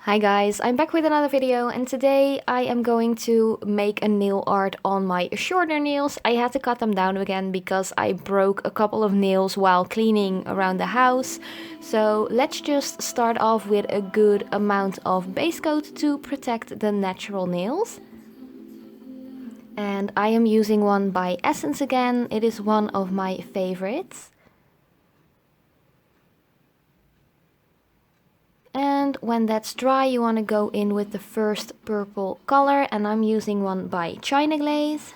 Hi guys, I'm back with another video and today I am going to make a nail art on my shorter nails. I had to cut them down again because I broke a couple of nails while cleaning around the house. So let's just start off with a good amount of base coat to protect the natural nails. And I am using one by Essence again. It is one of my favorites. And when that's dry, you want to go in with the first purple color, and I'm using one by China Glaze.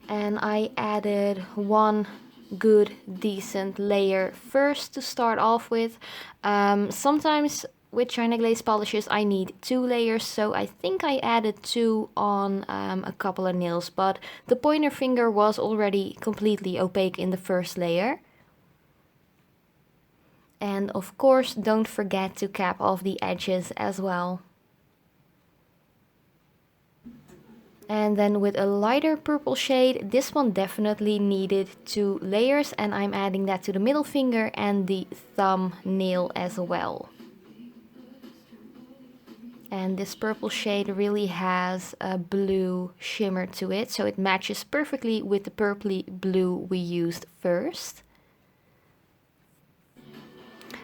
And I added one good decent layer first to start off with. Sometimes with China Glaze polishes I need 2 layers, so I think I added 2 on a couple of nails, but the pointer finger was already completely opaque in the first layer. And of course, don't forget to cap off the edges as well. And then with a lighter purple shade, this one definitely needed 2 layers, and I'm adding that to the middle finger and the thumb nail as well. And this purple shade really has a blue shimmer to it, so it matches perfectly with the purpley blue we used first.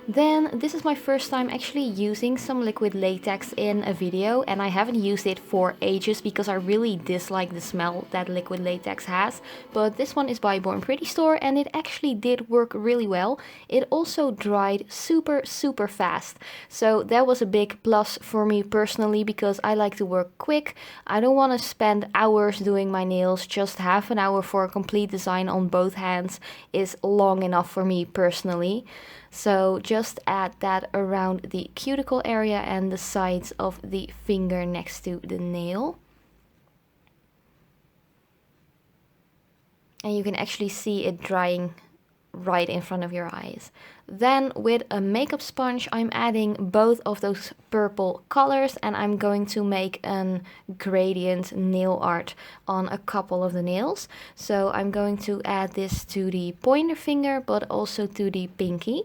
Then this is my first time actually using some liquid latex in a video, and I haven't used it for ages because I really dislike the smell that liquid latex has. But this one is by Born Pretty Store and it actually did work really well. It also dried super fast. So that was a big plus for me personally because I like to work quick. I don't want to spend hours doing my nails. Just half an hour for a complete design on both hands is long enough for me personally. So just add that around the cuticle area and the sides of the finger next to the nail. And you can actually see it drying right in front of your eyes. Then with a makeup sponge I'm adding both of those purple colors, and I'm going to make an gradient nail art on a couple of the nails. So I'm going to add this to the pointer finger but also to the pinky.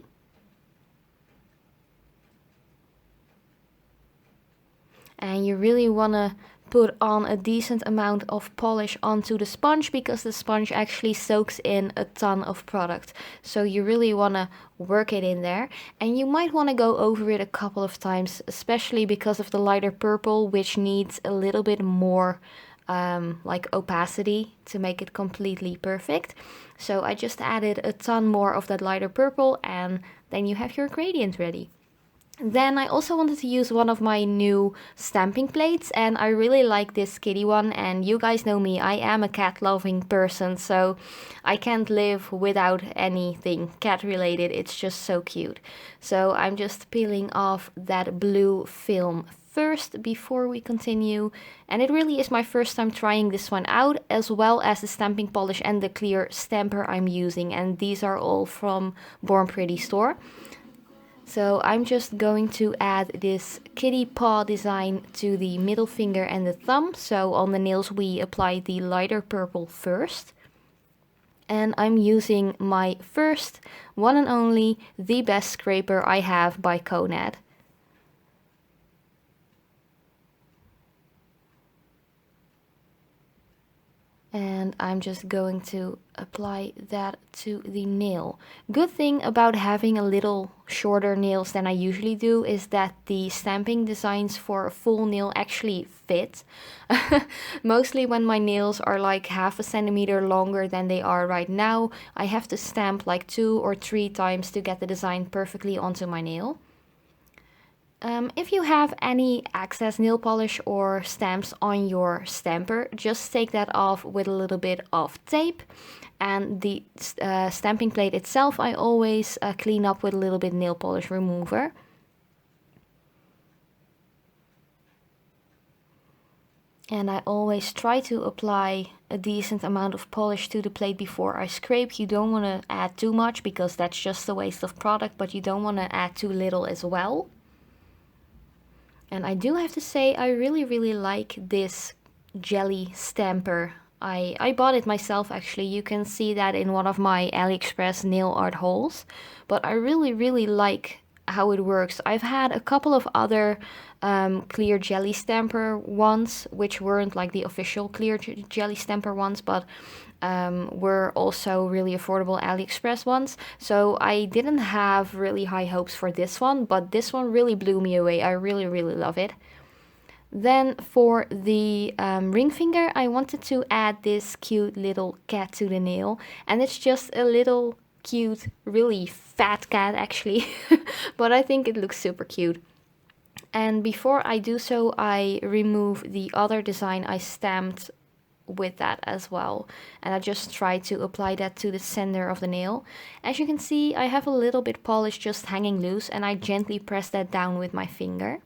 And you really want to put on a decent amount of polish onto the sponge because the sponge actually soaks in a ton of product. So you really want to work it in there. And you might want to go over it a couple of times, especially because of the lighter purple, which needs a little bit more like opacity to make it completely perfect. So I just added a ton more of that lighter purple, and then you have your gradient ready. Then I also wanted to use one of my new stamping plates, and I really like this kitty one, and you guys know me, I am a cat loving person, so I can't live without anything cat related. It's just so cute. So I'm just peeling off that blue film first before we continue, and it really is my first time trying this one out, as well as the stamping polish and the clear stamper I'm using, and these are all from Born Pretty Store. So I'm just going to add this kitty paw design to the middle finger and the thumb. So on the nails we apply the lighter purple first. And I'm using my first, one and only, the best scraper I have by Conad. And I'm just going to apply that to the nail. Good thing about having a little shorter nails than I usually do is that the stamping designs for a full nail actually fit. Mostly when my nails are like half a centimeter longer than they are right now, I have to stamp like 2 or 3 times to get the design perfectly onto my nail. If you have any excess nail polish or stamps on your stamper, just take that off with a little bit of tape. And the stamping plate itself I always clean up with a little bit nail polish remover. And I always try to apply a decent amount of polish to the plate before I scrape. You don't want to add too much because that's just a waste of product, but you don't want to add too little as well. And I do have to say, I really like this jelly stamper. I bought it myself actually. You can see that in one of my AliExpress nail art hauls. But I really like how it works. I've had a couple of other clear jelly stamper ones, which weren't like the official clear jelly stamper ones, but were also really affordable AliExpress ones. So I didn't have really high hopes for this one, but this one really blew me away. I really, really love it. Then for the ring finger, I wanted to add this cute little cat to the nail, and it's just a little cute, really fat cat actually, but I think it looks super cute. And before I do so, I remove the other design I stamped with that as well, and I just try to apply that to the center of the nail. As you can see, I have a little bit polish just hanging loose, and I gently press that down with my finger.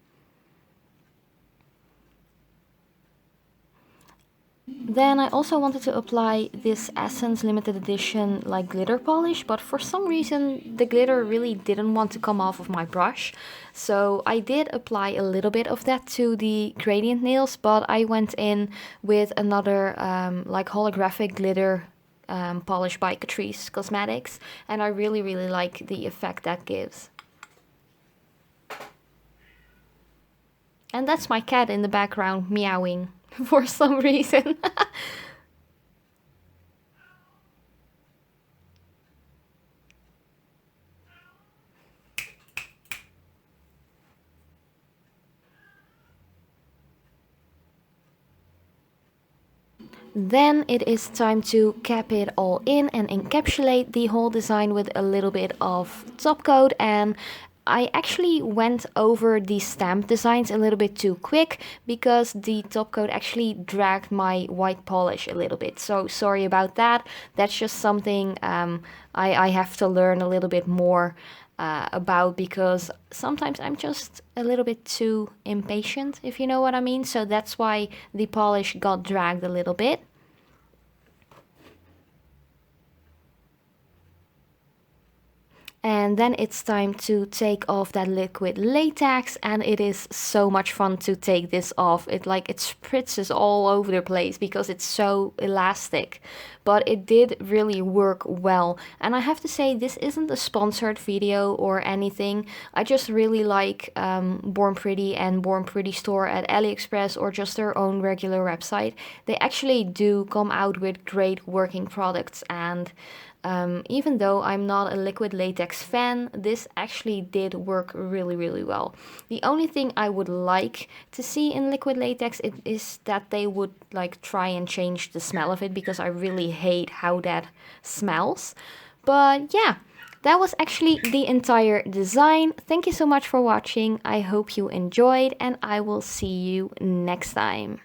Then I also wanted to apply this Essence limited edition like glitter polish, but for some reason the glitter really didn't want to come off of my brush. So I did apply a little bit of that to the gradient nails, but I went in with another like holographic glitter polish by Catrice Cosmetics, and I really, really like the effect that gives. And that's my cat in the background meowing for some reason. Then it is time to cap it all in and encapsulate the whole design with a little bit of top coat. And I actually went over the stamp designs a little bit too quick because the top coat actually dragged my white polish a little bit. So sorry about that. That's just something I have to learn a little bit more about, because sometimes I'm just a little bit too impatient, if you know what I mean. So that's why the polish got dragged a little bit. And then it's time to take off that liquid latex, and it is so much fun to take this off. It spritzes all over the place because it's so elastic, but it did really work well. And I have to say, this isn't a sponsored video or anything. I just really like Born Pretty and Born Pretty store at AliExpress, or just their own regular website. They actually do come out with great working products, and even though I'm not a liquid latex fan, this actually did work really, really well. The only thing I would like to see in liquid latex is that they would like try and change the smell of it, because I really hate how that smells. But yeah, that was actually the entire design. Thank you so much for watching. I hope you enjoyed, and I will see you next time.